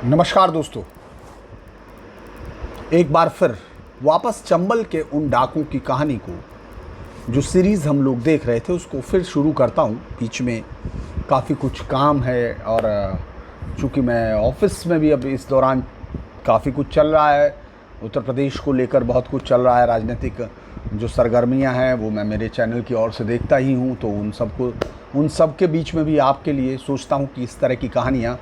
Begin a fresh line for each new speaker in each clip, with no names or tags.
नमस्कार दोस्तों, एक बार फिर वापस चंबल के उन डाकुओं की कहानी को जो सीरीज़ हम लोग देख रहे थे उसको फिर शुरू करता हूँ। बीच में काफ़ी कुछ काम है और चूँकि मैं ऑफिस में भी अब इस दौरान काफ़ी कुछ चल रहा है, उत्तर प्रदेश को लेकर बहुत कुछ चल रहा है। राजनीतिक जो सरगर्मियाँ हैं वो मैं मेरे चैनल की ओर से देखता ही हूँ, तो उन सब के बीच में भी आपके लिए सोचता हूँ कि इस तरह की कहानियाँ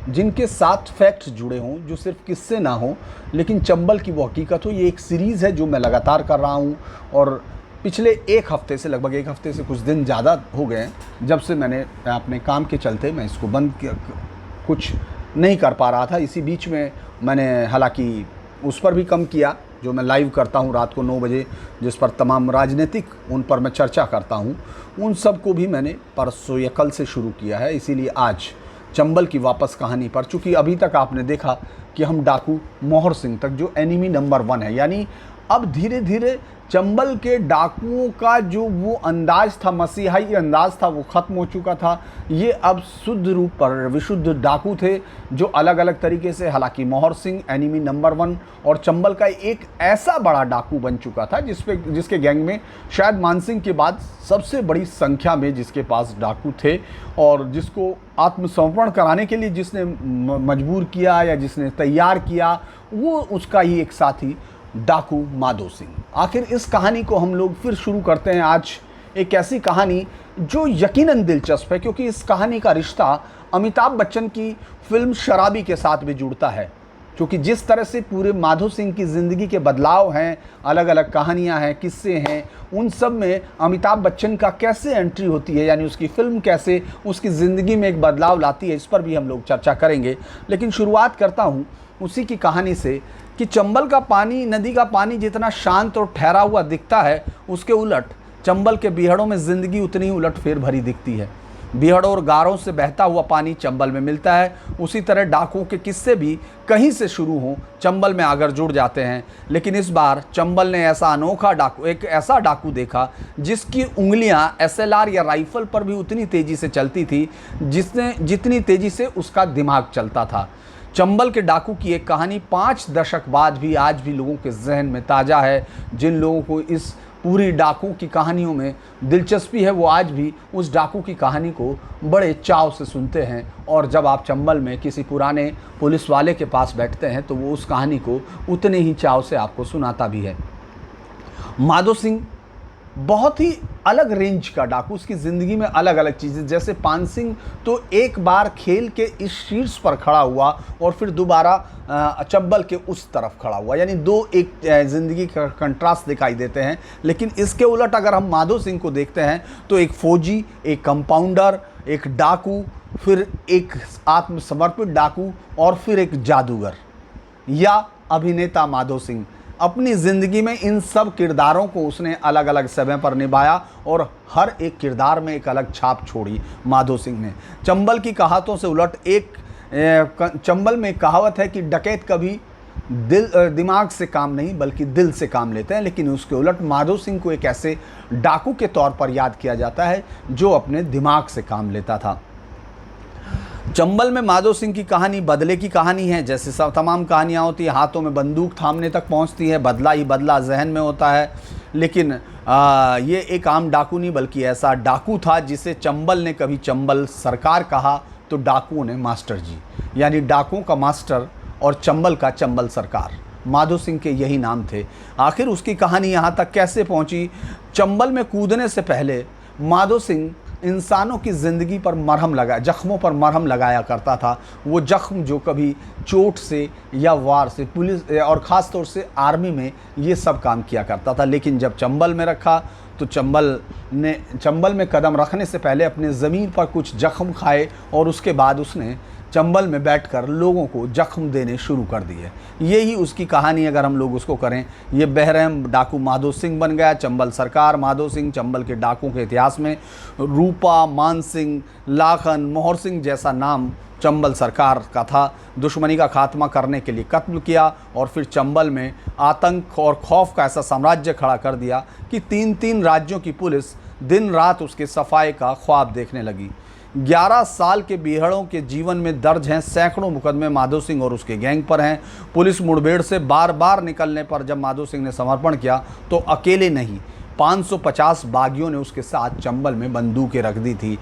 जिनके साथ फैक्ट्स जुड़े हों, जो सिर्फ किस्से ना हो लेकिन चंबल की वो हकीकत हो। ये एक सीरीज़ है जो मैं लगातार कर रहा हूँ और पिछले लगभग एक हफ्ते से कुछ दिन ज़्यादा हो गए हैं जब से मैंने अपने काम के चलते मैं इसको बंद किया, कुछ नहीं कर पा रहा था। इसी बीच में मैंने हालांकि उस पर भी कम किया जो मैं लाइव करता हूँ रात को 9 बजे, जिस पर तमाम राजनीतिक उन पर मैं चर्चा करता हूँ, उन सब को भी मैंने परसों या कल से शुरू किया है। इसीलिए आज चंबल की वापस कहानी पर, चूँकि अभी तक आपने देखा कि हम डाकू मोहर सिंह तक जो एनिमी नंबर 1 है, यानी अब धीरे धीरे चंबल के डाकुओं का जो वो अंदाज था, मसीहाई अंदाज था, वो ख़त्म हो चुका था। ये अब शुद्ध रूप पर विशुद्ध डाकू थे जो अलग अलग तरीके से, हालांकि मोहर सिंह एनिमी नंबर 1 और चंबल का एक ऐसा बड़ा डाकू बन चुका था जिसके गैंग में शायद मानसिंह के बाद सबसे बड़ी संख्या में जिसके पास डाकू थे और जिसको आत्मसमर्पण कराने के लिए जिसने मजबूर किया या जिसने तैयार किया, वो उसका ही एक साथी डाकू माधो सिंह। आखिर इस कहानी को हम लोग फिर शुरू करते हैं आज। एक ऐसी कहानी जो यकीनन दिलचस्प है, क्योंकि इस कहानी का रिश्ता अमिताभ बच्चन की फिल्म शराबी के साथ भी जुड़ता है। क्योंकि जिस तरह से पूरे माधो सिंह की ज़िंदगी के बदलाव हैं, अलग अलग कहानियां हैं, किस्से हैं, उन सब में अमिताभ बच्चन का कैसे एंट्री होती है, यानी उसकी फिल्म कैसे उसकी ज़िंदगी में एक बदलाव लाती है, इस पर भी हम लोग चर्चा करेंगे। लेकिन शुरुआत करता हूँ उसी की कहानी से कि चंबल का पानी, नदी का पानी जितना शांत और ठहरा हुआ दिखता है, उसके उलट चंबल के बीहड़ों में ज़िंदगी उतनी ही उलटफेर भरी दिखती है। बीहड़ों और गारों से बहता हुआ पानी चंबल में मिलता है। उसी तरह डाकुओं के किस्से भी कहीं से शुरू हों चंबल में आकर जुड़ जाते हैं। लेकिन इस बार चंबल ने एक ऐसा डाकू देखा जिसकी उंगलियां एसएलआर या राइफल पर भी उतनी तेज़ी से चलती थी जितनी तेज़ी से उसका दिमाग चलता था। चंबल के डाकू की एक कहानी 5 दशक बाद भी आज भी लोगों के जहन में ताज़ा है। जिन लोगों को इस पूरी डाकू की कहानियों में दिलचस्पी है वो आज भी उस डाकू की कहानी को बड़े चाव से सुनते हैं। और जब आप चंबल में किसी पुराने पुलिस वाले के पास बैठते हैं तो वो उस कहानी को उतने ही चाव से आपको सुनाता भी है। माधो सिंह बहुत ही अलग रेंज का डाकू, उसकी ज़िंदगी में अलग अलग चीज़ें, जैसे पान सिंह तो एक बार खेल के इस शीर्ष पर खड़ा हुआ और फिर दोबारा चंबल के उस तरफ खड़ा हुआ, यानी दो एक ज़िंदगी का कंट्रास्ट दिखाई देते हैं। लेकिन इसके उलट अगर हम माधो सिंह को देखते हैं तो एक फौजी, एक कंपाउंडर, एक डाकू, फिर एक आत्मसमर्पित डाकू और फिर एक जादूगर या अभिनेता माधो सिंह। अपनी ज़िंदगी में इन सब किरदारों को उसने अलग अलग समय पर निभाया और हर एक किरदार में एक अलग छाप छोड़ी माधो सिंह ने। चंबल की कहावतों से उलट चंबल में एक कहावत है कि डकैत कभी दिमाग से काम नहीं बल्कि दिल से काम लेते हैं। लेकिन उसके उलट माधो सिंह को एक ऐसे डाकू के तौर पर याद किया जाता है जो अपने दिमाग से काम लेता था। चंबल में माधो सिंह की कहानी बदले की कहानी है। जैसे सब तमाम कहानियाँ होती हैं, हाथों में बंदूक थामने तक पहुँचती है, बदला ही बदला जहन में होता है। लेकिन ये एक आम डाकू नहीं बल्कि ऐसा डाकू था जिसे चंबल ने कभी चंबल सरकार कहा तो डाकुओं ने मास्टर जी, यानी डाकुओं का मास्टर और चंबल का चंबल सरकार। माधो सिंह के यही नाम थे। आखिर उसकी कहानी यहाँ तक कैसे पहुँची? चंबल में कूदने से पहले माधो सिंह इंसानों की ज़िंदगी पर जख्मों पर मरहम लगाया करता था। वो जख्म जो कभी चोट से या वार से, पुलिस और ख़ास तौर से आर्मी में ये सब काम किया करता था। लेकिन जब चंबल में रखा तो चंबल में कदम रखने से पहले अपने ज़मीन पर कुछ जख्म खाए और उसके बाद उसने चंबल में बैठकर लोगों को जख्म देने शुरू कर दिए। यही उसकी कहानी अगर हम लोग उसको करें, ये बेरहम डाकू माधो सिंह बन गया। चंबल सरकार माधो सिंह चंबल के डाकुओं के इतिहास में रूपा, मान सिंह, लाखन, मोहर सिंह जैसा नाम चंबल सरकार का था। दुश्मनी का खात्मा करने के लिए कत्ल किया और फिर चंबल में आतंक और खौफ का ऐसा साम्राज्य खड़ा कर दिया कि 3-3 राज्यों की पुलिस दिन रात उसके सफाई का ख्वाब देखने लगी। 11 साल के बीहड़ों के जीवन में दर्ज हैं सैकड़ों मुकदमे माधो सिंह और उसके गैंग पर हैं। पुलिस मुठभेड़ से बार बार निकलने पर जब माधो सिंह ने समर्पण किया तो अकेले नहीं, 550 बागियों ने उसके साथ चंबल में बंदूकें रख दी थी।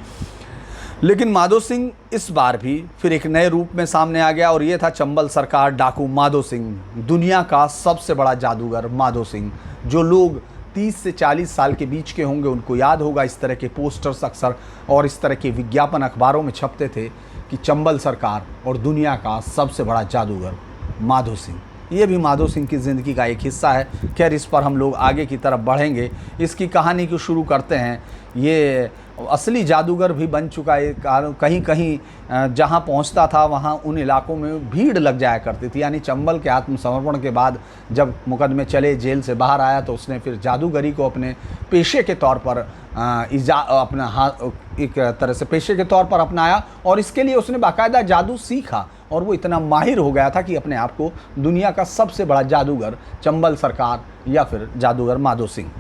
लेकिन माधो सिंह इस बार भी फिर एक नए रूप में सामने आ गया और ये था चंबल सरकार डाकू माधो सिंह, दुनिया का सबसे बड़ा जादूगर माधो सिंह। जो लोग 30 से 40 साल के बीच के होंगे उनको याद होगा, इस तरह के पोस्टर्स अक्सर और इस तरह के विज्ञापन अखबारों में छपते थे कि चंबल सरकार और दुनिया का सबसे बड़ा जादूगर माधो सिंह। ये भी माधो सिंह की ज़िंदगी का एक हिस्सा है। खैर, इस पर हम लोग आगे की तरफ बढ़ेंगे, इसकी कहानी को शुरू करते हैं। ये असली जादूगर भी बन चुका है। कहीं कहीं जहाँ पहुँचता था वहाँ उन इलाकों में भीड़ लग जाया करती थी। यानी चंबल के आत्मसमर्पण के बाद जब मुकदमे चले, जेल से बाहर आया, तो उसने फिर जादूगरी को अपने पेशे के तौर पर अपना हाथ एक तरह से पेशे के तौर पर अपनाया और इसके लिए उसने बाकायदा जादू सीखा और वो इतना माहिर हो गया था कि अपने आप को दुनिया का सबसे बड़ा जादूगर चंबल सरकार या फिर जादूगर माधो सिंह।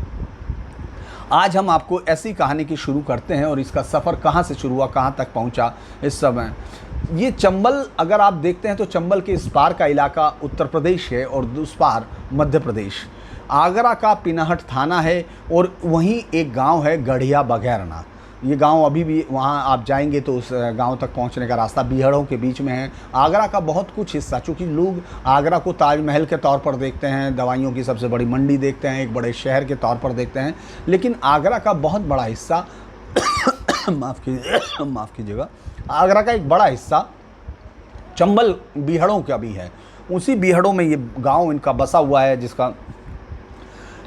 आज हम आपको ऐसी कहानी की शुरू करते हैं और इसका सफ़र कहाँ से शुरू हुआ, कहाँ तक पहुँचा इस समय। ये चंबल अगर आप देखते हैं तो चंबल के इस पार का इलाका उत्तर प्रदेश है और उस पार मध्य प्रदेश। आगरा का पिनाहट थाना है और वहीं एक गांव है गढ़िया बघैरनाथ। ये गांव अभी भी वहाँ आप जाएंगे तो उस गांव तक पहुँचने का रास्ता बीहड़ों के बीच में है। आगरा का बहुत कुछ हिस्सा, चूँकि लोग आगरा को ताजमहल के तौर पर देखते हैं, दवाइयों की सबसे बड़ी मंडी देखते हैं, एक बड़े शहर के तौर पर देखते हैं, लेकिन आगरा का बहुत बड़ा हिस्सा माफ़ कीजिएगा, आगरा का एक बड़ा हिस्सा चंबल बीहड़ों का भी है। उसी बीहड़ों में ये गाँव इनका बसा हुआ है, जिसका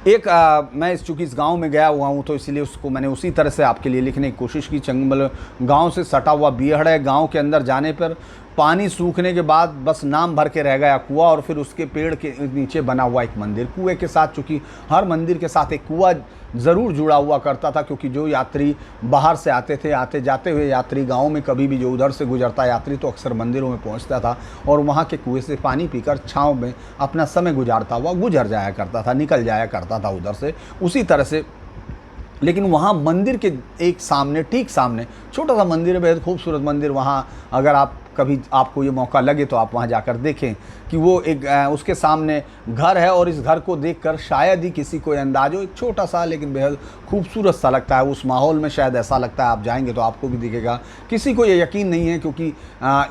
मैं चूँकि इस गांव में गया हुआ हूं तो इसलिए उसको मैंने उसी तरह से आपके लिए लिखने की कोशिश की। चंबल गांव से सटा हुआ बीहड़ है। गांव के अंदर जाने पर पानी सूखने के बाद बस नाम भर के रह गया कुआं और फिर उसके पेड़ के नीचे बना हुआ एक मंदिर। कुएं के साथ, चूँकि हर मंदिर के साथ एक कुआं ज़रूर जुड़ा हुआ करता था, क्योंकि जो यात्री बाहर से आते थे, आते जाते हुए यात्री गांव में कभी भी जो उधर से गुजरता यात्री तो अक्सर मंदिरों में पहुंचता था और वहां के कुएं से पानी पीकर छांव में अपना समय गुजारता हुआ गुजर जाया करता था, निकल जाया करता था उधर से। उसी तरह से लेकिन वहाँ मंदिर के एक सामने, ठीक सामने छोटा सा मंदिर है, बेहद खूबसूरत मंदिर। वहाँ अगर आप कभी आपको ये मौका लगे तो आप वहाँ जाकर देखें कि वो एक उसके सामने घर है और इस घर को देखकर शायद ही किसी को अंदाज हो, एक छोटा सा लेकिन बेहद खूबसूरत सा लगता है। उस माहौल में शायद ऐसा लगता है, आप जाएंगे तो आपको भी दिखेगा। किसी को ये यकीन नहीं है क्योंकि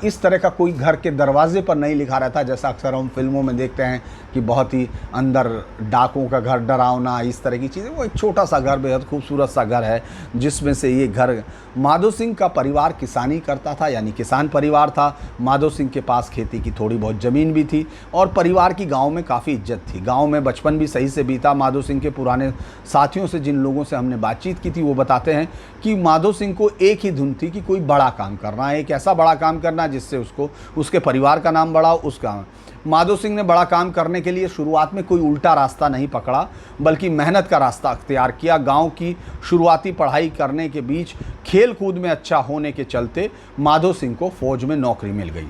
इस तरह का कोई घर के दरवाजे पर नहीं लिखा रहता, जैसा अक्सर हम फिल्मों में देखते हैं कि बहुत ही अंदर डाकुओं का घर, डरावना, इस तरह की चीज़ें। वो एक छोटा सा घर, बेहद खूबसूरत सा घर है, जिसमें से ये घर माधो सिंह का परिवार किसानी करता था, यानी किसान परिवार था। माधो सिंह के पास खेती की थोड़ी बहुत ज़मीन भी थी और परिवार की गांव में काफ़ी इज्जत थी। गांव में बचपन भी सही से बीता। माधो सिंह के पुराने साथियों से, जिन लोगों से हमने बातचीत की थी, वो बताते हैं कि माधो सिंह को एक ही धुन थी कि कोई बड़ा काम करना है, एक ऐसा बड़ा काम करना जिससे उसको, उसके परिवार का नाम बढ़ा। उसका माधो सिंह ने बड़ा काम करने के लिए शुरुआत में कोई उल्टा रास्ता नहीं पकड़ा, बल्कि मेहनत का रास्ता अख्तियार किया। गांव की शुरुआती पढ़ाई करने के बीच खेल कूद में अच्छा होने के चलते माधो सिंह को फौज में नौकरी मिल गई।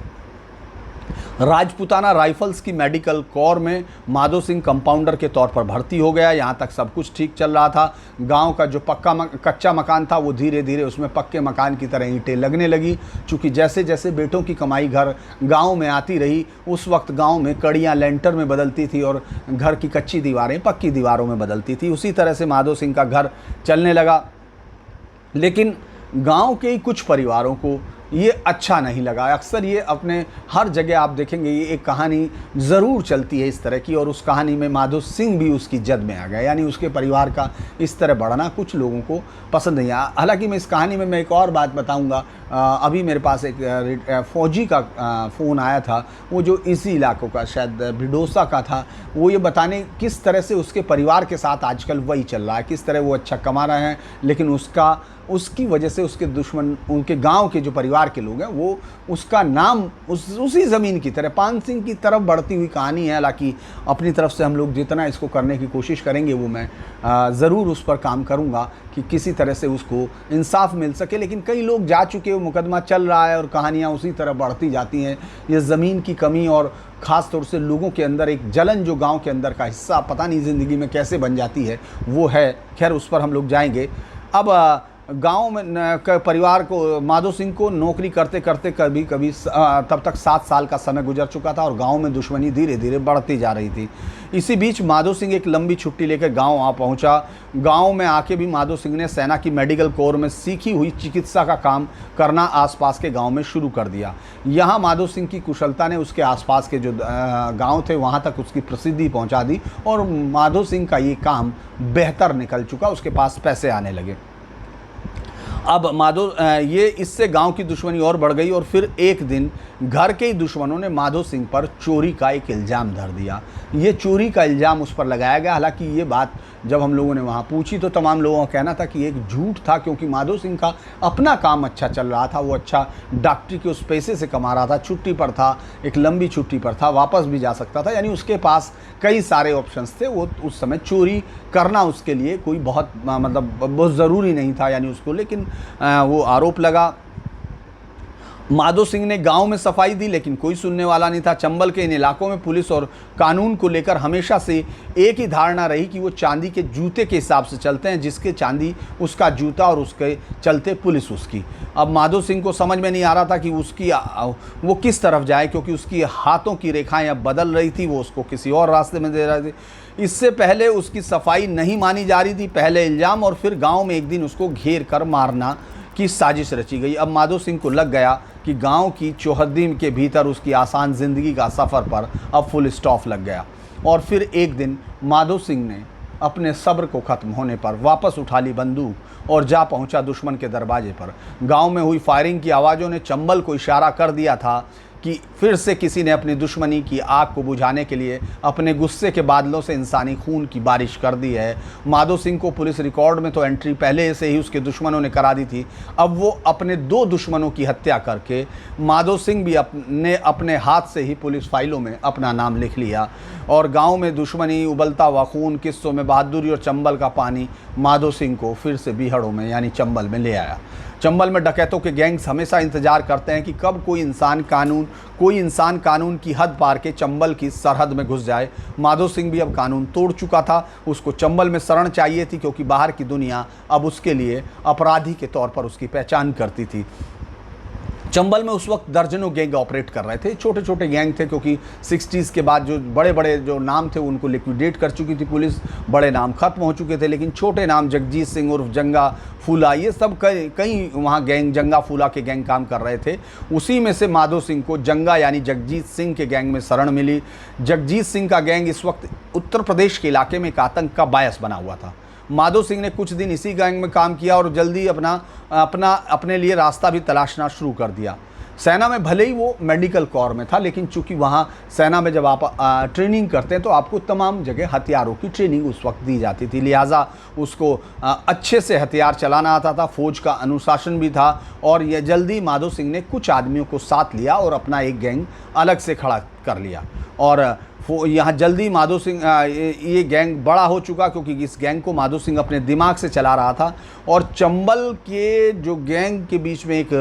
राजपूताना राइफल्स की मेडिकल कोर में माधो सिंह कंपाउंडर के तौर पर भर्ती हो गया। यहाँ तक सब कुछ ठीक चल रहा था। गांव का जो कच्चा मकान था वो धीरे धीरे उसमें पक्के मकान की तरह ईंटें लगने लगी। चूँकि जैसे जैसे बेटों की कमाई घर गांव में आती रही, उस वक्त गांव में कड़ियाँ लेंटर में बदलती थी और घर की कच्ची दीवारें पक्की दीवारों में बदलती थी। उसी तरह से माधो सिंह का घर चलने लगा। लेकिन गांव के ही कुछ परिवारों को ये अच्छा नहीं लगा। अक्सर ये अपने हर जगह आप देखेंगे ये एक कहानी ज़रूर चलती है इस तरह की, और उस कहानी में माधो सिंह भी उसकी जद में आ गया। यानी उसके परिवार का इस तरह बढ़ना कुछ लोगों को पसंद नहीं आया। हालांकि मैं इस कहानी में मैं एक और बात बताऊंगा। अभी मेरे पास एक फ़ौजी का फ़ोन आया था, वो जो इसी इलाकों का, शायद बिडोसा का था। वो ये बताने किस तरह से उसके परिवार के साथ आजकल वही चल रहा है, किस तरह वो अच्छा कमा रहे हैं, लेकिन उसकी वजह से उसके दुश्मन, उनके गांव के जो परिवार के लोग हैं, वो उसका नाम उसी ज़मीन की तरह पान सिंह की तरफ बढ़ती हुई कहानी है। हालांकि अपनी तरफ से हम लोग जितना इसको करने की कोशिश करेंगे वो मैं ज़रूर उस पर काम करूंगा कि किसी तरह से उसको इंसाफ मिल सके। लेकिन कई लोग जा चुके, वो मुकदमा चल रहा है और कहानियाँ उसी तरह बढ़ती जाती हैं। ये ज़मीन की कमी और ख़ास तौर से लोगों के अंदर एक जलन जो गाँव के अंदर का हिस्सा पता नहीं ज़िंदगी में कैसे बन जाती है, वो है। खैर, उस पर हम लोग जाएंगे। अब गांव में परिवार को, माधो सिंह को नौकरी करते करते कभी कभी तब तक 7 साल का समय गुजर चुका था और गांव में दुश्मनी धीरे धीरे बढ़ती जा रही थी। इसी बीच माधो सिंह एक लंबी छुट्टी लेकर गांव आ पहुंचा। गांव में आके भी माधो सिंह ने सेना की मेडिकल कोर में सीखी हुई चिकित्सा का काम करना आसपास के गांव में शुरू कर दिया। यहाँ माधो सिंह की कुशलता ने उसके आसपास के जो गांव थे वहाँ तक उसकी प्रसिद्धि पहुँचा दी और माधो सिंह का ये काम बेहतर निकल चुका, उसके पास पैसे आने लगे। अब ये इससे गांव की दुश्मनी और बढ़ गई और फिर एक दिन घर के ही दुश्मनों ने माधो सिंह पर चोरी का एक इल्ज़ाम धर दिया। ये चोरी का इल्ज़ाम उस पर लगाया गया। हालांकि ये बात जब हम लोगों ने वहाँ पूछी तो तमाम लोगों का कहना था कि ये एक झूठ था, क्योंकि माधो सिंह का अपना काम अच्छा चल रहा था, वो अच्छा डॉक्टरी के उस पैसे से कमा रहा था, छुट्टी पर था, एक लंबी छुट्टी पर था, वापस भी जा सकता था, यानी उसके पास कई सारे ऑप्शंस थे। वो उस समय चोरी करना उसके लिए कोई बहुत बहुत ज़रूरी नहीं था यानी उसको, लेकिन वो आरोप लगा। माधो सिंह ने गांव में सफाई दी लेकिन कोई सुनने वाला नहीं था। चंबल के इन इलाकों में पुलिस और कानून को लेकर हमेशा से एक ही धारणा रही कि वो चांदी के जूते के हिसाब से चलते हैं, जिसके चांदी उसका जूता और उसके चलते पुलिस उसकी। अब माधो सिंह को समझ में नहीं आ रहा था कि वो किस तरफ जाए, क्योंकि उसकी हाथों की रेखाएं अब बदल रही थी, वो उसको किसी और रास्ते में दे रहे थे। इससे पहले उसकी सफाई नहीं मानी जा रही थी, पहले इल्ज़ाम और फिर गाँव में एक दिन उसको घेर कर मारना की साजिश रची गई। अब माधो सिंह को लग गया कि गांव की चौहद्दी के भीतर उसकी आसान ज़िंदगी का सफ़र पर अब फुल स्टॉप लग गया। और फिर एक दिन माधो सिंह ने अपने सब्र को ख़त्म होने पर वापस उठा ली बंदूक और जा पहुंचा दुश्मन के दरवाजे पर। गांव में हुई फायरिंग की आवाज़ों ने चंबल को इशारा कर दिया था कि फिर से किसी ने अपनी दुश्मनी की आग को बुझाने के लिए अपने गुस्से के बादलों से इंसानी खून की बारिश कर दी है। माधो सिंह को पुलिस रिकॉर्ड में तो एंट्री पहले से ही उसके दुश्मनों ने करा दी थी। अब वो अपने 2 दुश्मनों की हत्या करके माधो सिंह भी अपने हाथ से ही पुलिस फाइलों में अपना नाम लिख लिया। और गांव में दुश्मनी, उबलता हुआ खून, किस्सों में बहादुरी और चंबल का पानी माधो सिंह को फिर से बीहड़ों में यानी चंबल में ले आया। चंबल में डकैतों के गैंग्स हमेशा इंतजार करते हैं कि कब कोई इंसान कानून की हद पार के चंबल की सरहद में घुस जाए। माधो सिंह भी अब कानून तोड़ चुका था, उसको चंबल में शरण चाहिए थी, क्योंकि बाहर की दुनिया अब उसके लिए अपराधी के तौर पर उसकी पहचान करती थी। चंबल में उस वक्त दर्जनों गैंग ऑपरेट कर रहे थे। छोटे छोटे गैंग थे, क्योंकि 60s के बाद जो बड़े बड़े जो नाम थे उनको लिक्विडेट कर चुकी थी पुलिस, बड़े नाम खत्म हो चुके थे, लेकिन छोटे नाम जगजीत सिंह उर्फ जंगा फूला, ये सब कई वहाँ गैंग जंगा फूला के गैंग काम कर रहे थे। उसी में से माधो सिंह को जंगा यानी जगजीत सिंह के गैंग में शरण मिली। जगजीत सिंह का गैंग इस वक्त उत्तर प्रदेश के इलाके में एक आतंक का बायस बना हुआ था। माधो सिंह ने कुछ दिन इसी गैंग में काम किया और जल्दी अपने लिए रास्ता भी तलाशना शुरू कर दिया। सेना में भले ही वो मेडिकल कोर में था, लेकिन चूंकि वहाँ सेना में जब आप ट्रेनिंग करते हैं तो आपको तमाम जगह हथियारों की ट्रेनिंग उस वक्त दी जाती थी, लिहाजा उसको अच्छे से हथियार चलाना आता था, फौज का अनुशासन भी था। और यह जल्दी माधो सिंह ने कुछ आदमियों को साथ लिया और अपना एक गैंग अलग से खड़ा कर लिया। और यहाँ जल्दी माधो सिंह ये गैंग बड़ा हो चुका, क्योंकि इस गैंग को माधो सिंह अपने दिमाग से चला रहा था। और चंबल के जो गैंग के बीच में एक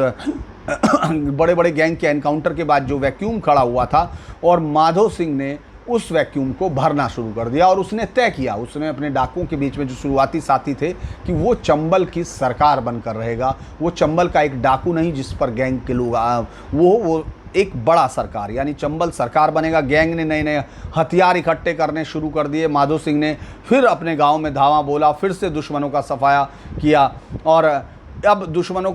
बड़े बड़े गैंग के एनकाउंटर के बाद जो वैक्यूम खड़ा हुआ था, और माधो सिंह ने उस वैक्यूम को भरना शुरू कर दिया। और उसने तय किया, उसने अपने डाकुओं के बीच में जो शुरुआती साथी थे, कि वो चंबल की सरकार बनकर रहेगा। वो चंबल का एक डाकू नहीं जिस पर गैंग के लोग वो एक बड़ा सरकार यानी चंबल सरकार बनेगा। गैंग ने नए नए हथियार इकट्ठे करने शुरू कर दिए। माधो सिंह ने फिर अपने गांव में धावा बोला, फिर से दुश्मनों का सफाया किया। और अब दुश्मनों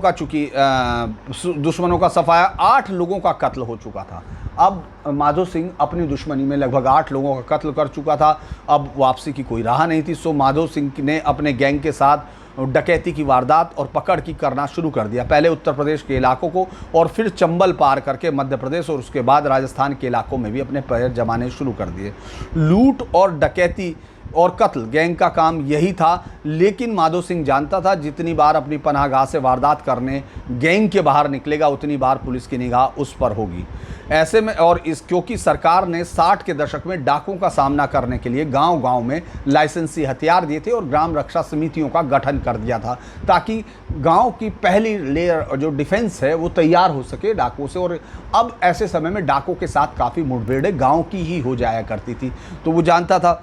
का सफाया 8 लोगों का कत्ल हो चुका था। अब माधो सिंह अपनी दुश्मनी में लगभग 8 लोगों का कत्ल कर चुका था। अब वापसी की कोई राह नहीं थी। सो माधो सिंह ने अपने गैंग के साथ डकैती की वारदात और पकड़ की करना शुरू कर दिया। पहले उत्तर प्रदेश के इलाकों को और फिर चंबल पार करके मध्य प्रदेश और उसके बाद राजस्थान के इलाकों में भी अपने पैर जमाने शुरू कर दिए। लूट और डकैती और कत्ल गैंग का काम यही था। लेकिन माधो सिंह जानता था जितनी बार अपनी पनाहगाह से वारदात करने गैंग के बाहर निकलेगा उतनी बार पुलिस की निगाह उस पर होगी। ऐसे में क्योंकि सरकार ने 60 के दशक में डाकुओं का सामना करने के लिए गांव-गांव में लाइसेंसी हथियार दिए थे और ग्राम रक्षा समितियों का गठन कर दिया था, ताकि गांव की पहली लेयर जो डिफेंस है वो तैयार हो सके डाकुओं से। और अब ऐसे समय में डाकुओं के साथ काफ़ी मुठभेड़ें गाँव की ही हो जाया करती थी। तो वो जानता था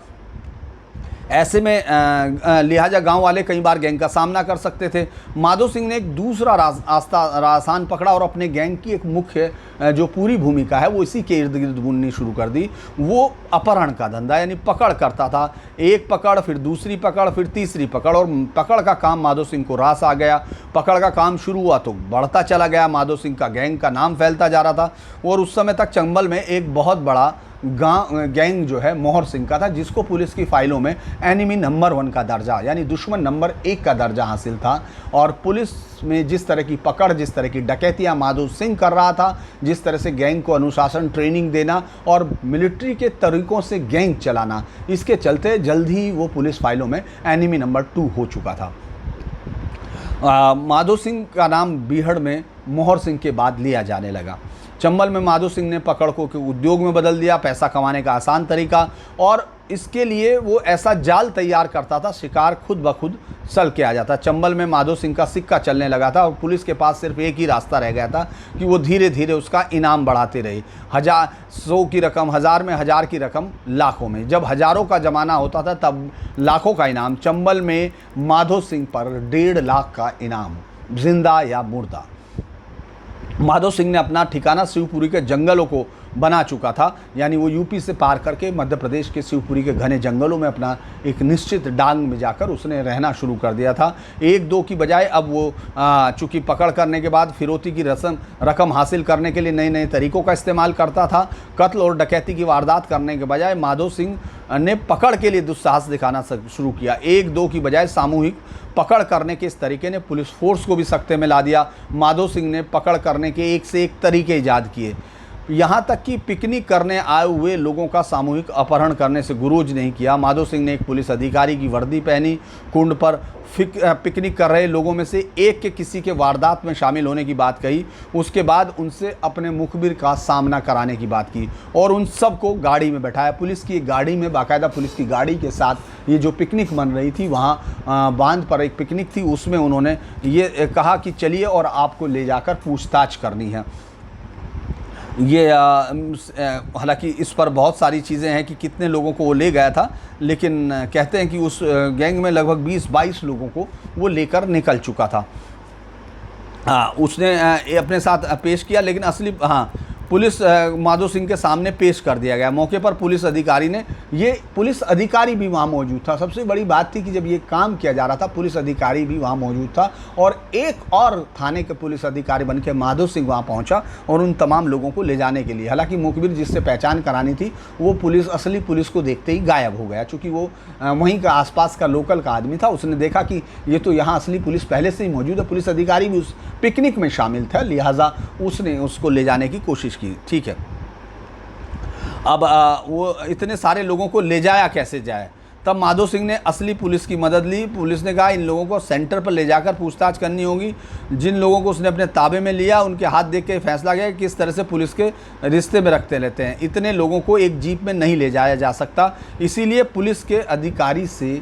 ऐसे में लिहाजा गांव वाले कई बार गैंग का सामना कर सकते थे। माधो सिंह ने एक दूसरा रास्तान पकड़ा और अपने गैंग की एक मुख्य जो पूरी भूमिका है वो इसी के इर्द गिर्द बुननी शुरू कर दी। वो अपहरण का धंधा यानी पकड़ करता था। एक पकड़, फिर दूसरी पकड़, फिर तीसरी पकड़, और पकड़ का काम माधो सिंह को रास आ गया। पकड़ का काम शुरू हुआ तो बढ़ता चला गया। माधो सिंह का गैंग का नाम फैलता जा रहा था और उस समय तक चंबल में एक बहुत बड़ा गैंग जो है मोहर सिंह का था, जिसको पुलिस की फाइलों में एनिमी नंबर 1 का दर्जा यानी दुश्मन नंबर 1 का दर्जा हासिल था। और पुलिस में जिस तरह की पकड़, जिस तरह की डकैतियां माधो सिंह कर रहा था, जिस तरह से गैंग को अनुशासन ट्रेनिंग देना और मिलिट्री के तरीकों से गैंग चलाना, इसके चलते जल्द ही वो पुलिस फाइलों में एनिमी नंबर 2 हो चुका था। माधो सिंह का नाम बीहड़ में मोहर सिंह के बाद लिया जाने लगा। चंबल में माधो सिंह ने पकड़ को उद्योग में बदल दिया, पैसा कमाने का आसान तरीका, और इसके लिए वो ऐसा जाल तैयार करता था शिकार खुद ब खुद सल के आ जाता। चंबल में माधो सिंह का सिक्का चलने लगा था और पुलिस के पास सिर्फ एक ही रास्ता रह गया था कि वो धीरे धीरे उसका इनाम बढ़ाते रहे। 1000, 100 की रकम 1000 में, 1000 की रकम लाखों में। जब हज़ारों का ज़माना होता था तब लाखों का इनाम। चंबल में माधो सिंह पर 1.5 लाख का इनाम, जिंदा या मुर्दा। माधो सिंह ने अपना ठिकाना शिवपुरी के जंगलों को बना चुका था, यानी वो यूपी से पार करके मध्य प्रदेश के शिवपुरी के घने जंगलों में अपना एक निश्चित डांग में जाकर उसने रहना शुरू कर दिया था। 1-2 की बजाय अब वो चूँकि पकड़ करने के बाद फिरौती की रकम हासिल करने के लिए नए नए तरीकों का इस्तेमाल करता था। कत्ल और डकैती की वारदात करने के बजाय माधो सिंह ने पकड़ के लिए दुस्साहस दिखाना शुरू किया। 1-2 की बजाय सामूहिक पकड़ करने के इस तरीके ने पुलिस फोर्स को भी सख्ते में ला दिया। माधो सिंह ने पकड़ करने के एक से एक तरीके ईजाद किए, यहाँ तक कि पिकनिक करने आए हुए लोगों का सामूहिक अपहरण करने से गुरेज नहीं किया। माधो सिंह ने एक पुलिस अधिकारी की वर्दी पहनी, कुंड पर पिकनिक कर रहे लोगों में से एक के किसी के वारदात में शामिल होने की बात कही। उसके बाद उनसे अपने मुखबिर का सामना कराने की बात की और उन सबको गाड़ी में बैठाया। पुलिस की एक गाड़ी में, बाकायदा पुलिस की गाड़ी के साथ ये जो पिकनिक बन रही थी, वहाँ बांध पर एक पिकनिक थी, उसमें उन्होंने ये कहा कि चलिए और आपको ले जाकर पूछताछ करनी है। ये हालांकि इस पर बहुत सारी चीज़ें हैं कि कितने लोगों को वो ले गया था, लेकिन कहते हैं कि उस गैंग में लगभग 20-22 लोगों को वो लेकर निकल चुका था। उसने अपने साथ पेश किया, लेकिन असली पुलिस माधो सिंह के सामने पेश कर दिया गया। मौके पर पुलिस अधिकारी ने, ये पुलिस अधिकारी भी वहाँ मौजूद था। सबसे बड़ी बात थी कि जब ये काम किया जा रहा था पुलिस अधिकारी भी वहाँ मौजूद था और एक और थाने के पुलिस अधिकारी बनके माधो सिंह वहाँ पहुँचा और उन तमाम लोगों को ले जाने के लिए। हालांकि मुखबिर जिससे पहचान करानी थी वो असली पुलिस को देखते ही गायब हो गया, चूँकि वो वहीं का आसपास का लोकल का आदमी था। उसने देखा कि ये तो यहाँ असली पुलिस पहले से ही मौजूद है, पुलिस अधिकारी भी उस पिकनिक में शामिल था, लिहाजा उसने उसको ले जाने की कोशिश की। ठीक है, अब वो इतने सारे लोगों को ले जाया कैसे जाए? तब माधो सिंह ने असली पुलिस की मदद ली। पुलिस ने कहा इन लोगों को सेंटर पर ले जाकर पूछताछ करनी होगी। जिन लोगों को उसने अपने ताबे में लिया उनके हाथ देख के फैसला किया कि किस तरह से पुलिस के रिश्ते में रखते रहते हैं। इतने लोगों को एक जीप में नहीं ले जाया जा सकता, इसीलिए पुलिस के अधिकारी से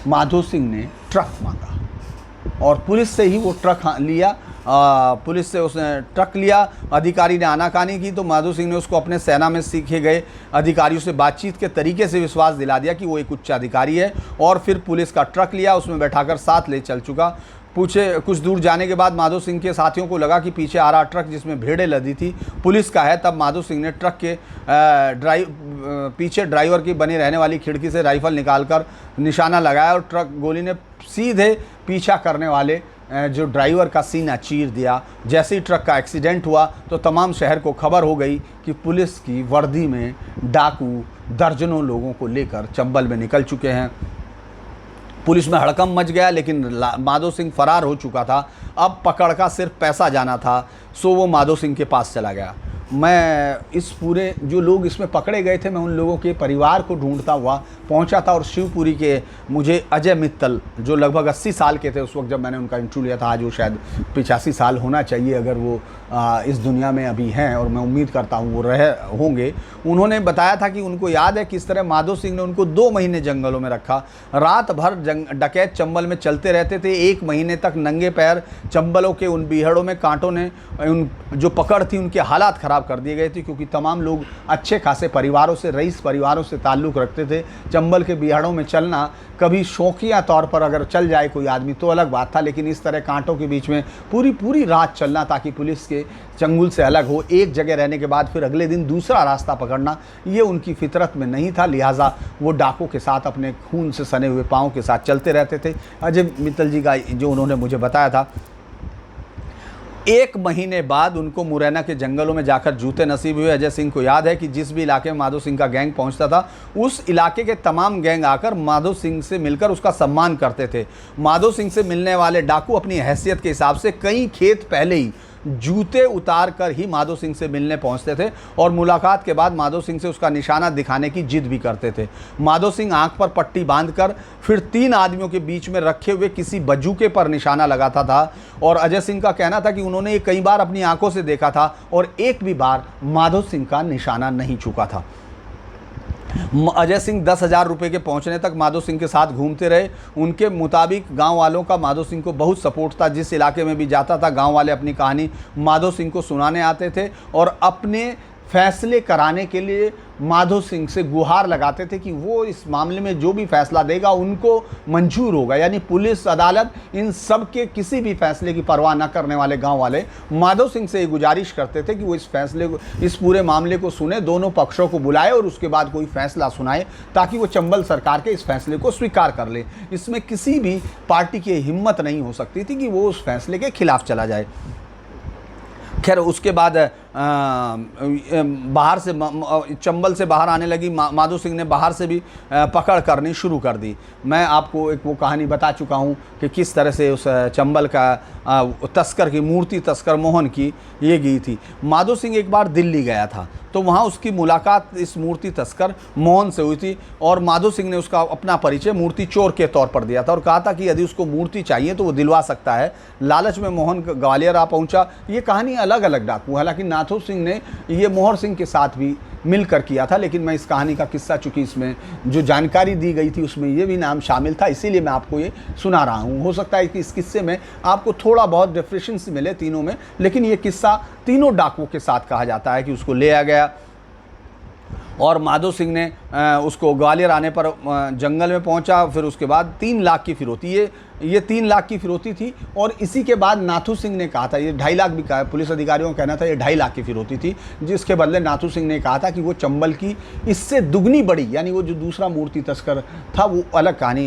माधो सिंह ने ट्रक मांगा और पुलिस से ही वो ट्रक लिया। पुलिस से उसने ट्रक लिया। अधिकारी ने आनाकानी की तो माधो सिंह ने उसको अपने सेना में सीखे गए अधिकारियों से बातचीत के तरीके से विश्वास दिला दिया कि वो एक उच्च अधिकारी है और फिर पुलिस का ट्रक लिया, उसमें बैठाकर साथ ले चल चुका। पूछे कुछ दूर जाने के बाद माधो सिंह के साथियों को लगा कि पीछे आ रहा ट्रक जिसमें भेड़ें लदी थी पुलिस का है। तब माधो सिंह ने ट्रक के पीछे ड्राइवर की बनी रहने वाली खिड़की से राइफल निकालकर निशाना लगाया और ट्रक गोली ने सीधे पीछा करने वाले जो ड्राइवर का सीना चीर दिया। जैसे ही ट्रक का एक्सीडेंट हुआ तो तमाम शहर को खबर हो गई कि पुलिस की वर्दी में डाकू दर्जनों लोगों को लेकर चंबल में निकल चुके हैं। पुलिस में हड़कंप मच गया, लेकिन माधो सिंह फरार हो चुका था। अब पकड़ का सिर्फ पैसा जाना था, सो वो माधो सिंह के पास चला गया। मैं इस पूरे जो लोग इसमें पकड़े गए थे, मैं उन लोगों के परिवार को ढूंढता हुआ पहुंचा था और शिवपुरी के मुझे अजय मित्तल जो लगभग 80 साल के थे उस वक्त जब मैंने उनका इंटरव्यू लिया था, आज वो शायद 85 साल होना चाहिए अगर वो इस दुनिया में अभी हैं और मैं उम्मीद करता हूँ वो रहे होंगे। उन्होंने बताया था कि उनको याद है किस तरह माधो सिंह ने उनको 2 महीने जंगलों में रखा। रात भर डकैत चंबल में चलते रहते थे। 1 महीने तक नंगे पैर चंबलों के उन बीहड़ों में कांटों ने उन जो पकड़ थी उनके हालात ख़राब कर दिए गए थे, क्योंकि तमाम लोग अच्छे खासे परिवारों से, रईस परिवारों से ताल्लुक़ रखते थे। चंबल के बीहड़ों में चलना कभी शौकिया तौर पर अगर चल जाए कोई आदमी तो अलग बात था, लेकिन इस तरह कांटों के बीच में पूरी रात चलना ताकि पुलिस के चंगुल से अलग हो, एक जगह रहने के बाद फिर अगले दिन दूसरा रास्ता पकड़ना, ये उनकी फितरत में नहीं था। लिहाजा वो डाकों के साथ अपने खून से सने हुए पाँव के साथ चलते रहते थे। अजय मित्तल जी का जो उन्होंने मुझे बताया था, 1 महीने बाद उनको मुरैना के जंगलों में जाकर जूते नसीब हुए। अजय सिंह को याद है कि जिस भी इलाके में माधो सिंह का गैंग पहुंचता था, उस इलाके के तमाम गैंग आकर माधो सिंह से मिलकर उसका सम्मान करते थे। माधो सिंह से मिलने वाले डाकू अपनी हैसियत के हिसाब से कई खेत पहले ही जूते उतार कर ही माधो सिंह से मिलने पहुंचते थे और मुलाकात के बाद माधो सिंह से उसका निशाना दिखाने की जिद भी करते थे। माधो सिंह आंख पर पट्टी बांधकर फिर 3 आदमियों के बीच में रखे हुए किसी बजूके पर निशाना लगाता था और अजय सिंह का कहना था कि उन्होंने ये कई बार अपनी आंखों से देखा था और एक भी बार माधो सिंह का निशाना नहीं चूका था। अजय सिंह 10,000 रुपये के पहुंचने तक माधो सिंह के साथ घूमते रहे। उनके मुताबिक गांव वालों का माधो सिंह को बहुत सपोर्ट था। जिस इलाके में भी जाता था, गांव वाले अपनी कहानी माधो सिंह को सुनाने आते थे और अपने फैसले कराने के लिए माधो सिंह से गुहार लगाते थे कि वो इस मामले में जो भी फैसला देगा उनको मंजूर होगा। यानी पुलिस, अदालत, इन सब के किसी भी फैसले की परवाह न करने वाले गांव वाले माधो सिंह से ये गुजारिश करते थे कि वो इस फैसले को, इस पूरे मामले को सुने, दोनों पक्षों को बुलाए और उसके बाद कोई फैसला सुनाए ताकि वो चंबल सरकार के इस फैसले को स्वीकार कर ले। इसमें किसी भी पार्टी की हिम्मत नहीं हो सकती थी कि वो उस फैसले के खिलाफ चला जाए। खैर उसके बाद बाहर से चंबल से बाहर आने लगी। माधो सिंह ने बाहर से भी पकड़ करनी शुरू कर दी। मैं आपको एक वो कहानी बता चुका हूँ कि किस तरह से उस चंबल का तस्कर की, मूर्ति तस्कर मोहन की ये गई थी। माधो सिंह एक बार दिल्ली गया था तो वहाँ उसकी मुलाकात इस मूर्ति तस्कर मोहन से हुई थी और माधो सिंह ने उसका अपना परिचय मूर्ति चोर के तौर पर दिया था और कहा था कि यदि उसको मूर्ति चाहिए तो वो दिलवा सकता है। लालच में मोहन ग्वालियर आ पहुँचा। ये कहानी अलग अलग डाकू, हालांकि नाथू सिंह ने ये मोहर सिंह के साथ भी मिलकर किया था, लेकिन मैं इस कहानी का किस्सा, चूँकि इसमें जो जानकारी दी गई थी उसमें ये भी नाम शामिल था, इसीलिए मैं आपको ये सुना रहा हूँ। हो सकता है कि इस किस्से में आपको थोड़ा बहुत डिफरेंस मिले तीनों में, लेकिन ये किस्सा तीनों डाकुओं के साथ कहा जाता है कि उसको ले आ गया और माधो सिंह ने उसको ग्वालियर आने पर जंगल में पहुंचा। फिर उसके बाद 3 लाख की फिरौती, ये 3 लाख की फिरौती थी और इसी के बाद नाथू सिंह ने कहा था, ये 2.5 लाख भी कहा, पुलिस अधिकारियों का कहना था ये 2.5 लाख की फिरौती थी, जिसके बदले नाथू सिंह ने कहा था कि वो चंबल की इससे दुगनी बड़ी, यानी वो जो दूसरा मूर्ति तस्कर था वो अलग कहानी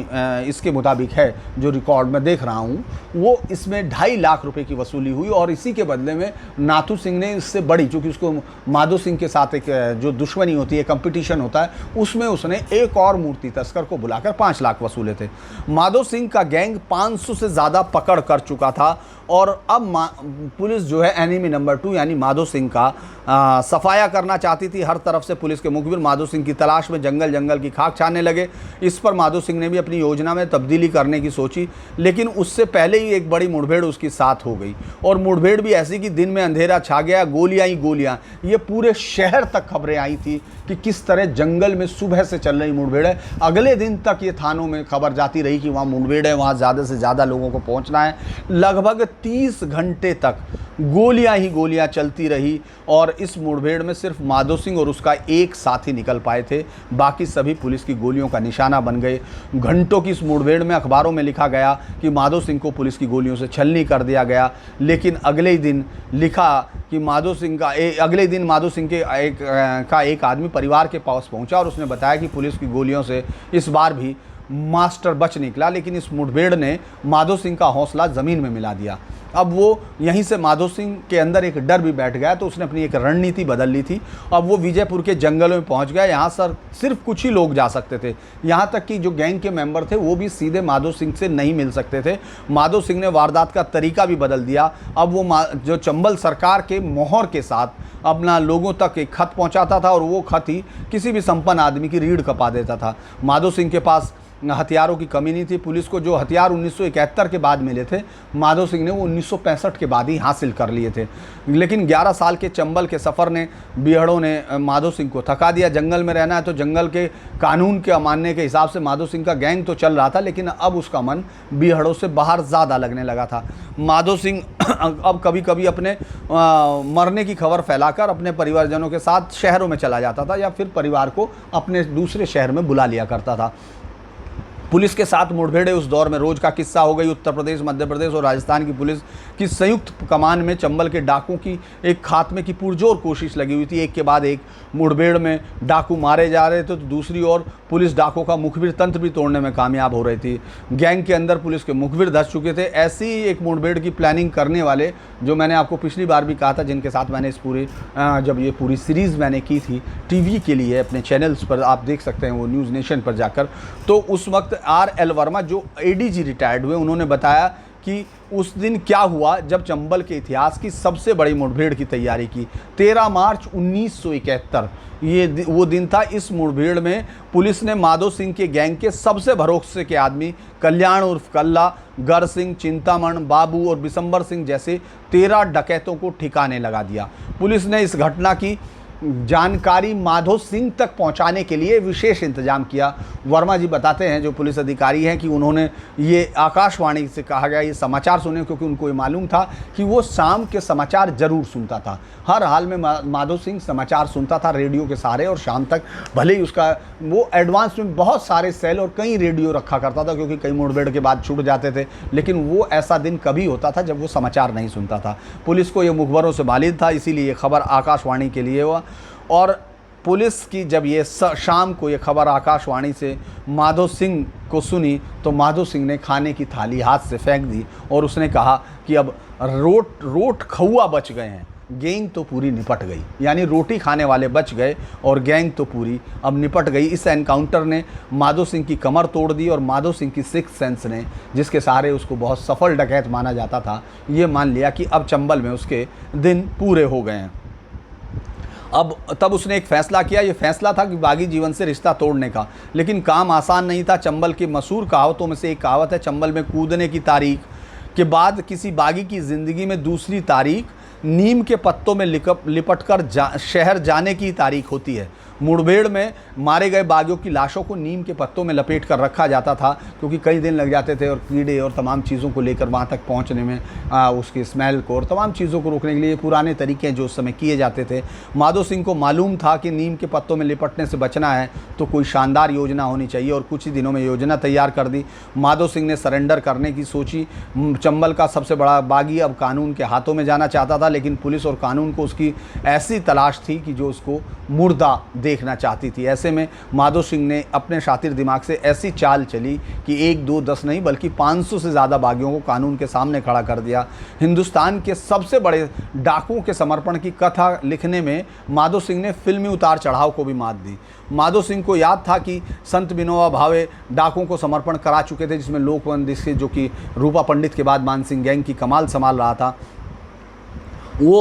इसके मुताबिक है जो रिकॉर्ड में देख रहा हूँ, वो इसमें 2.5 लाख रुपये की वसूली हुई और इसी के बदले में नाथू सिंह ने इससे बड़ी, चूँकि उसको माधो सिंह के साथ एक जो दुश्मनी होती है, कंपटीशन होता है, उसमें उसने एक और मूर्ति तस्कर को बुलाकर 5 लाख वसूले थे। माधो सिंह का गैंग 500 से ज़्यादा पकड़ कर चुका था और अब पुलिस जो है एनिमी नंबर 2 यानी माधो सिंह का सफाया करना चाहती थी। हर तरफ से पुलिस के मुखबिर माधो सिंह की तलाश में जंगल जंगल की खाक छानने लगे। इस पर माधो सिंह ने भी अपनी योजना में तब्दीली करने की सोची, लेकिन उससे पहले ही एक बड़ी मुठभेड़ उसकी साथ हो गई और मुठभेड़ भी ऐसी कि दिन में अंधेरा छा गया, गोलियां ही गोलियां। ये पूरे शहर तक खबरें आई थी कि किस तरह जंगल में सुबह से चल रही मुठभेड़ है। अगले दिन तक ये थानों में खबर जाती रही कि वहाँ मुठभेड़ है, वहाँ ज़्यादा से ज़्यादा लोगों को पहुँचना है। लगभग 30 घंटे तक गोलियां ही गोलियां चलती रही और इस मुठभेड़ में सिर्फ माधो सिंह और उसका एक साथी निकल पाए थे, बाकी सभी पुलिस की गोलियों का निशाना बन गए। घंटों की इस मुठभेड़ में अखबारों में लिखा गया कि माधो सिंह को पुलिस की गोलियों से छलनी कर दिया गया, लेकिन अगले ही दिन लिखा कि माधो सिंह का एक आदमी परिवार के पास पहुंचा और उसने बताया कि पुलिस की गोलियों से इस बार भी मास्टर बच निकला, लेकिन इस मुठभेड़ ने माधो सिंह का हौसला ज़मीन में मिला दिया। अब वो यहीं से माधो सिंह के अंदर एक डर भी बैठ गया, तो उसने अपनी एक रणनीति बदल ली थी। अब वो विजयपुर के जंगलों में पहुंच गया। यहाँ सिर्फ कुछ ही लोग जा सकते थे, यहाँ तक कि जो गैंग के मेंबर थे वो भी सीधे माधो सिंह से नहीं मिल सकते थे। माधो सिंह ने वारदात का तरीका भी बदल दिया। अब वो जो चंबल सरकार के मोहर के साथ अपना लोगों तक एक खत पहुँचाता था और वो खत ही किसी भी संपन्न आदमी की रीढ़ कपा देता था। माधो सिंह के पास हथियारों की कमी नहीं थी। पुलिस को जो हथियार 1971 के बाद मिले थे, माधो सिंह ने वो 1965 के बाद ही हासिल कर लिए थे। लेकिन 11 साल के चंबल के सफ़र ने, बीहड़ों ने माधो सिंह को थका दिया। जंगल में रहना है तो जंगल के कानून के मानने के हिसाब से माधो सिंह का गैंग तो चल रहा था, लेकिन अब उसका मन बीहड़ों से बाहर ज़्यादा लगने लगा था। माधो सिंह अब कभी कभी अपने मरने की खबर फैलाकर अपने परिवारजनों के साथ शहरों में चला जाता था, या फिर परिवार को अपने दूसरे शहर में बुला लिया करता था। पुलिस के साथ मुठभेड़ें उस दौर में रोज का किस्सा हो गई। उत्तर प्रदेश, मध्य प्रदेश और राजस्थान की पुलिस की संयुक्त कमान में चंबल के डाकुओं की एक खात्मे की पुरजोर कोशिश लगी हुई थी। एक के बाद एक मुठभेड़ में डाकू मारे जा रहे थे, तो दूसरी ओर पुलिस डाकुओं का मुखबिर तंत्र भी तोड़ने में कामयाब हो रही थी। गैंग के अंदर पुलिस के मुखबिर धस चुके थे। ऐसी ही एक मुठभेड़ की प्लानिंग करने वाले, जो मैंने आपको पिछली बार भी कहा था, जिनके साथ मैंने इस जब ये पूरी सीरीज़ मैंने की थी टीवी के लिए अपने चैनल्स पर, आप देख सकते हैं वो न्यूज़ नेशन पर जाकर, तो उस वक्त RL वर्मा जो ADG रिटायर्ड हुए, उन्होंने बताया कि उस दिन क्या हुआ जब चंबल के इतिहास की सबसे बड़ी मुठभेड़ की तैयारी की। 13 मार्च 1971 ये वो दिन था। इस मुठभेड़ में पुलिस ने माधो सिंह के गैंग के सबसे भरोसे के आदमी कल्याण उर्फ कल्ला, गर सिंह, चिंतामण, बाबू और बिशंबर सिंह जैसे 13 डकैतों को ठिकाने लगा दिया। पुलिस ने इस घटना की जानकारी माधो सिंह तक पहुंचाने के लिए विशेष इंतजाम किया। वर्मा जी बताते हैं, जो पुलिस अधिकारी हैं, कि उन्होंने ये आकाशवाणी से कहा गया ये समाचार सुने, क्योंकि उनको ये मालूम था कि वो शाम के समाचार जरूर सुनता था। हर हाल में माधो सिंह समाचार सुनता था रेडियो के सहारे, और शाम तक भले ही उसका वो एडवांस में बहुत सारे सेल और कई रेडियो रखा करता था, क्योंकि कई मुठभेड़ के बाद छूट जाते थे, लेकिन वो ऐसा दिन कभी होता था जब वो समाचार नहीं सुनता था। पुलिस को ये मुखबरों से मालिद था, इसीलिए ये खबर आकाशवाणी के लिए हुआ। और पुलिस की जब ये शाम को ये खबर आकाशवाणी से माधो सिंह को सुनी, तो माधो सिंह ने खाने की थाली हाथ से फेंक दी और उसने कहा कि अब रोट खौआ बच गए हैं, गैंग तो पूरी निपट गई। यानी रोटी खाने वाले बच गए और गैंग तो पूरी अब निपट गई। इस एनकाउंटर ने माधो सिंह की कमर तोड़ दी, और माधो सिंह की सिक्स सेंस ने, जिसके सहारे उसको बहुत सफल डकैत माना जाता था, ये मान लिया कि अब चंबल में उसके दिन पूरे हो गए हैं। अब तब उसने एक फ़ैसला किया। ये फ़ैसला था कि बागी जीवन से रिश्ता तोड़ने का, लेकिन काम आसान नहीं था। चंबल की मशहूर कहावतों में से एक कहावत है, चंबल में कूदने की तारीख के बाद किसी बागी की ज़िंदगी में दूसरी तारीख नीम के पत्तों में लिपटकर शहर जाने की तारीख होती है। मुठभेड़ में मारे गए बागियों की लाशों को नीम के पत्तों में लपेट कर रखा जाता था, क्योंकि कई दिन लग जाते थे और कीड़े और तमाम चीज़ों को लेकर वहाँ तक पहुँचने में, उसकी स्मेल को और तमाम चीज़ों को रोकने के लिए पुराने तरीके जो उस समय किए जाते थे। माधो सिंह को मालूम था कि नीम के पत्तों में लिपटने से बचना है तो कोई शानदार योजना होनी चाहिए, और कुछ ही दिनों में योजना तैयार कर दी। माधो सिंह ने सरेंडर करने की सोची। चंबल का सबसे बड़ा बागी अब कानून के हाथों में जाना चाहता था, लेकिन पुलिस और कानून को उसकी ऐसी तलाश थी कि जो उसको मुर्दा देखना चाहती थी। ऐसे में माधो सिंह ने अपने शातिर दिमाग से ऐसी चाल चली कि 1, 2, 10 नहीं बल्कि 500 से ज़्यादा बागियों को कानून के सामने खड़ा कर दिया। हिंदुस्तान के सबसे बड़े डाकुओं के समर्पण की कथा लिखने में माधो सिंह ने फिल्मी उतार चढ़ाव को भी मात दी। माधो सिंह को याद था कि संत विनोबा भावे डाकुओं को समर्पण करा चुके थे, जिसमें लोकवंदित से, जो कि रूपा पंडित के बाद मानसिंह गैंग की कमाल संभाल रहा था, वो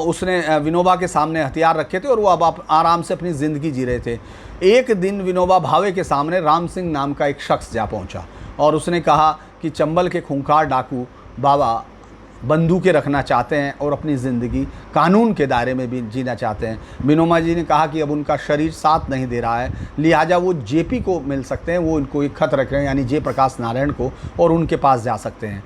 उसने विनोबा के सामने हथियार रखे थे और वो अब आराम से अपनी ज़िंदगी जी रहे थे। एक दिन विनोबा भावे के सामने राम सिंह नाम का एक शख्स जा पहुंचा और उसने कहा कि चंबल के खूंखार डाकू बाबा बंदूकें रखना चाहते हैं और अपनी ज़िंदगी कानून के दायरे में भी जीना चाहते हैं। विनोबा जी ने कहा कि अब उनका शरीर साथ नहीं दे रहा है, लिहाजा वो जेपी को मिल सकते हैं, वो इनको एक खत रख रहे हैं, यानी जयप्रकाश नारायण को, और उनके पास जा सकते हैं।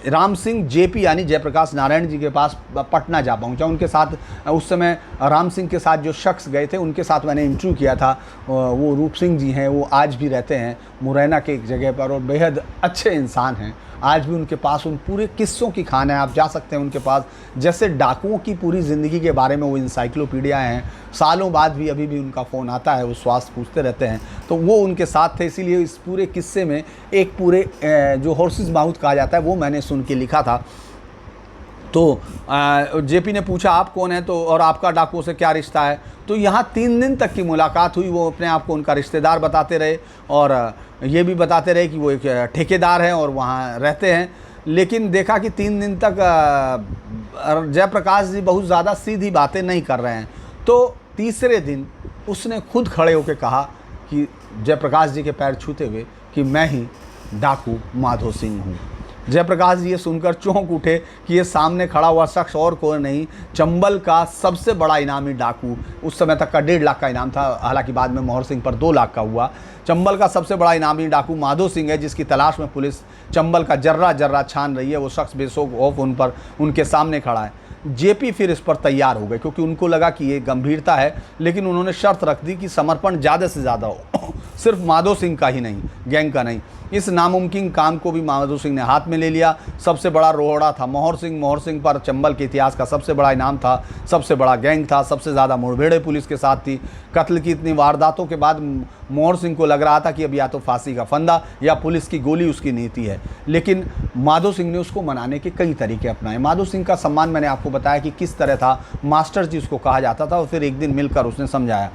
राम सिंह जेपी यानी जयप्रकाश नारायण जी के पास पटना जा पहुंचा। उनके साथ उस समय राम सिंह के साथ जो शख्स गए थे उनके साथ मैंने इंटरव्यू किया था, वो रूप सिंह जी हैं, वो आज भी रहते हैं मुरैना के एक जगह पर और बेहद अच्छे इंसान हैं। आज भी उनके पास उन पूरे किस्सों की खान है, आप जा सकते हैं उनके पास। जैसे डाकुओं की पूरी ज़िंदगी के बारे में वो इंसाइक्लोपीडिया हैं, सालों बाद भी अभी भी उनका फ़ोन आता है, वो स्वास्थ्य पूछते रहते हैं, तो वो उनके साथ थे। इसीलिए इस पूरे किस्से में एक पूरे जो हॉर्सेस माउथ कहा जाता है वो मैंने सुन के लिखा था। तो जेपी ने पूछा आप कौन है, तो और आपका डाकुओं से क्या रिश्ता है। तो यहाँ 3 दिन तक की मुलाकात हुई। वो अपने आप को उनका रिश्तेदार बताते रहे और ये भी बताते रहे कि वो एक ठेकेदार हैं और वहाँ रहते हैं। लेकिन देखा कि 3 दिन तक जयप्रकाश जी बहुत ज़्यादा सीधी बातें नहीं कर रहे हैं। तो तीसरे दिन उसने खुद खड़े होकर कहा कि जयप्रकाश जी के पैर छूते हुए कि मैं ही डाकू माधो सिंह हूँ। जयप्रकाश जी ये सुनकर चौंक उठे कि ये सामने खड़ा हुआ शख्स और कोई नहीं, चंबल का सबसे बड़ा इनामी डाकू, उस समय तक का 1.5 लाख का इनाम था, हालांकि बाद में मोहर सिंह पर 2 लाख का हुआ। चंबल का सबसे बड़ा इनामी डाकू माधो सिंह है, जिसकी तलाश में पुलिस चंबल का जर्रा जर्रा छान रही है। वो शख्स बेशौक उन पर उनके सामने खड़ा है। जेपी फिर इस पर तैयार हो गए, क्योंकि उनको लगा कि ये गंभीरता है, लेकिन उन्होंने शर्त रख दी कि समर्पण ज़्यादा से ज़्यादा हो, सिर्फ माधो सिंह का ही नहीं, गैंग का नहीं। इस नामुमकिन काम को भी माधो सिंह ने हाथ में ले लिया। सबसे बड़ा रोहड़ा था मोहर सिंह पर चंबल के इतिहास का सबसे बड़ा इनाम था, सबसे बड़ा गैंग था, सबसे ज़्यादा मुठभेड़ें पुलिस के साथ थी। कत्ल की इतनी वारदातों के बाद मोहर सिंह को लग रहा था कि अब या तो फांसी का फंदा या पुलिस की गोली उसकी नीति है, लेकिन माधो सिंह ने उसको मनाने के कई तरीके अपनाए। माधो सिंह का सम्मान मैंने आपको बताया कि किस तरह था, मास्टर जी उसको कहा जाता था, और फिर एक दिन मिलकर उसने समझाया।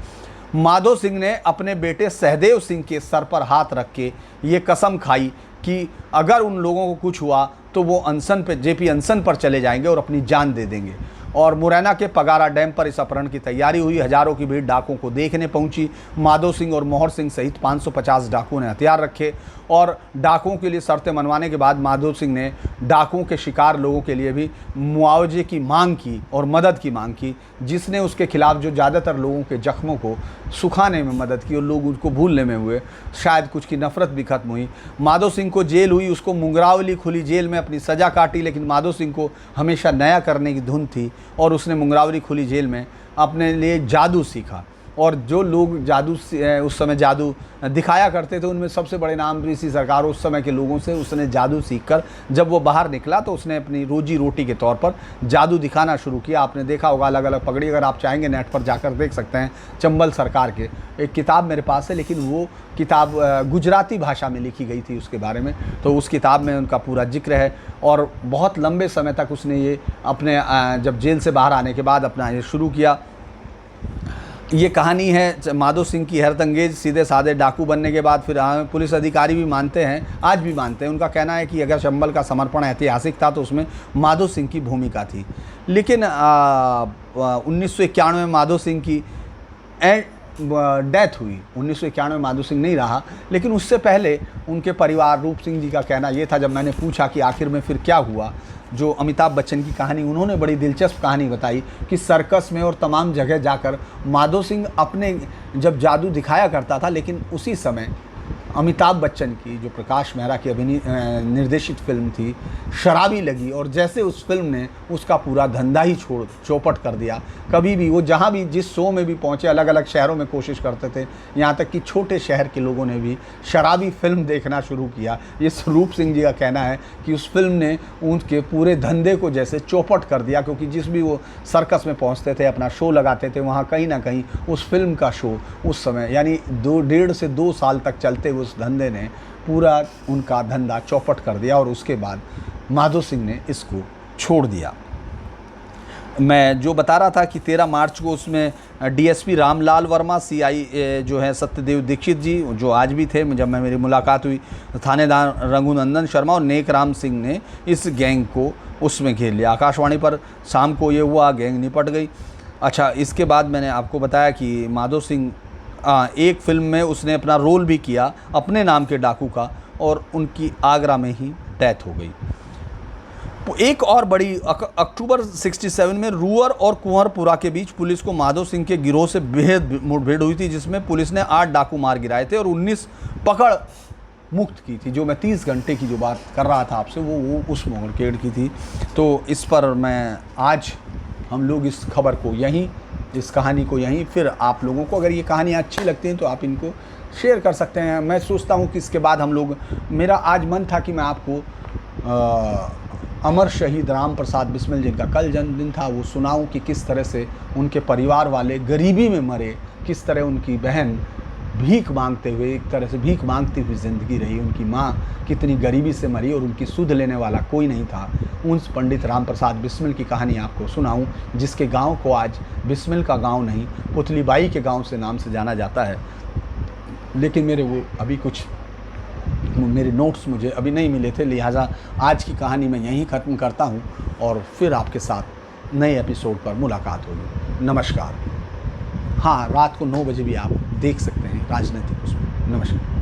माधो सिंह ने अपने बेटे सहदेव सिंह के सर पर हाथ रख के ये कसम खाई कि अगर उन लोगों को कुछ हुआ तो वो अनशन पे, जेपी अनशन पर चले जाएंगे और अपनी जान दे देंगे। और मुरैना के पगारा डैम पर इस अपहरण की तैयारी हुई। हजारों की भीड़ डाकुओं को देखने पहुंची। माधो सिंह और मोहर सिंह सहित 550 डाकुओं ने हथियार रखे और डाकुओं के लिए शर्तें मनवाने के बाद माधो सिंह ने डाकुओं के शिकार लोगों के लिए भी मुआवजे की मांग की और मदद की मांग की, जिसने उसके खिलाफ जो ज़्यादातर लोगों के जख्मों को सुखाने में मदद की और लोग उसको भूलने में हुए। शायद कुछ की नफरत भी खत्म हुई। माधो सिंह को जेल हुई, उसको मुंगरावली खुली जेल में अपनी सज़ा काटी, लेकिन माधो सिंह को हमेशा नया करने की धुन थी और उसने मुंगरावली खुली जेल में अपने लिए जादू सीखा। और जो लोग जादू उस समय जादू दिखाया करते थे, उनमें सबसे बड़े नाम ऋषि सरकार, उस समय के लोगों से उसने जादू सीखकर जब वो बाहर निकला तो उसने अपनी रोजी रोटी के तौर पर जादू दिखाना शुरू किया। आपने देखा होगा अलग अलग पगड़ी, अगर आप चाहेंगे नेट पर जाकर देख सकते हैं। चंबल सरकार के एक किताब मेरे पास है, लेकिन वो किताब गुजराती भाषा में लिखी गई थी उसके बारे में, तो उस किताब में उनका पूरा जिक्र है। और बहुत लंबे समय तक उसने ये अपने जब जेल से बाहर आने के बाद अपना ये शुरू किया। ये कहानी है माधो सिंह की हैरतअंगेज। सीधे साधे डाकू बनने के बाद फिर पुलिस अधिकारी भी मानते हैं, आज भी मानते हैं, उनका कहना है कि अगर चंबल का समर्पण ऐतिहासिक था तो उसमें माधो सिंह की भूमिका थी। लेकिन 1991 में माधो सिंह की डेथ हुई। 1991 में माधो सिंह नहीं रहा, लेकिन उससे पहले उनके परिवार, रूप सिंह जी का कहना ये था, जब मैंने पूछा कि आखिर में फिर क्या हुआ, जो अमिताभ बच्चन की कहानी, उन्होंने बड़ी दिलचस्प कहानी बताई कि सर्कस में और तमाम जगह जाकर माधो सिंह अपने जब जादू दिखाया करता था, लेकिन उसी समय अमिताभ बच्चन की जो प्रकाश मेहरा की निर्देशित फिल्म थी शराबी लगी, और जैसे उस फिल्म ने उसका पूरा धंधा ही चौपट कर दिया। कभी भी वो जहाँ भी जिस शो में भी पहुँचे, अलग अलग शहरों में कोशिश करते थे, यहाँ तक कि छोटे शहर के लोगों ने भी शराबी फिल्म देखना शुरू किया। ये रूप सिंह जी का कहना है कि उस फिल्म ने उनके पूरे धंधे को जैसे चौपट कर दिया, क्योंकि जिस भी वो सर्कस में पहुँचते थे, अपना शो लगाते थे, वहाँ कहीं ना कहीं उस फिल्म का शो उस समय यानी 1.5 से 2 साल तक चलते हुए उस धंधे ने पूरा उनका धंधा चौपट कर दिया, और उसके बाद माधो सिंह ने इसको छोड़ दिया। मैं जो बता रहा था कि 13 मार्च को उसमें डीएसपी रामलाल वर्मा, सीआई जो है सत्यदेव दीक्षित जी, जो आज भी थे, जब मैं मेरी मुलाकात हुई, थानेदार रघुनंदन शर्मा और नेक राम सिंह ने इस गैंग को उसमें घेर लिया। आकाशवाणी पर शाम को ये हुआ, गैंग निपट गई। अच्छा, इसके बाद मैंने आपको बताया कि माधो सिंह एक फिल्म में उसने अपना रोल भी किया अपने नाम के डाकू का, और उनकी आगरा में ही डेथ हो गई। एक और बड़ी अक्टूबर 67 में रूअर और कुंवरपुरा के बीच पुलिस को माधो सिंह के गिरोह से बेहद मुठभेड़ हुई थी, जिसमें पुलिस ने 8 डाकू मार गिराए थे और 19 पकड़ मुक्त की थी। जो मैं 30 घंटे की जो बात कर रहा था आपसे, वो उस मुठभेड़ की थी। तो इस पर मैं आज हम लोग इस खबर को यहीं, इस कहानी को यहीं, फिर आप लोगों को अगर ये कहानी अच्छी लगती है तो आप इनको शेयर कर सकते हैं। मैं सोचता हूँ कि इसके बाद हम लोग, मेरा आज मन था कि मैं आपको अमर शहीद राम प्रसाद बिस्मिल जिनका कल जन्मदिन था वो सुनाऊं कि किस तरह से उनके परिवार वाले गरीबी में मरे, किस तरह उनकी बहन भीख मांगते हुए, एक तरह से भीख मांगती हुई ज़िंदगी रही, उनकी माँ कितनी गरीबी से मरी और उनकी सुध लेने वाला कोई नहीं था। उस पंडित राम प्रसाद बिस्मिल की कहानी आपको सुनाऊं, जिसके गांव को आज बिस्मिल का गांव नहीं, पुतलीबाई के गांव से नाम से जाना जाता है। लेकिन मेरे नोट्स मुझे अभी नहीं मिले थे, लिहाजा आज की कहानी मैं यहीं ख़त्म करता हूं और फिर आपके साथ नए एपिसोड पर मुलाकात होगी। नमस्कार। हाँ, रात को 9 बजे भी आप देख सकते हैं। राजनीतिक उसमें। नमस्कार।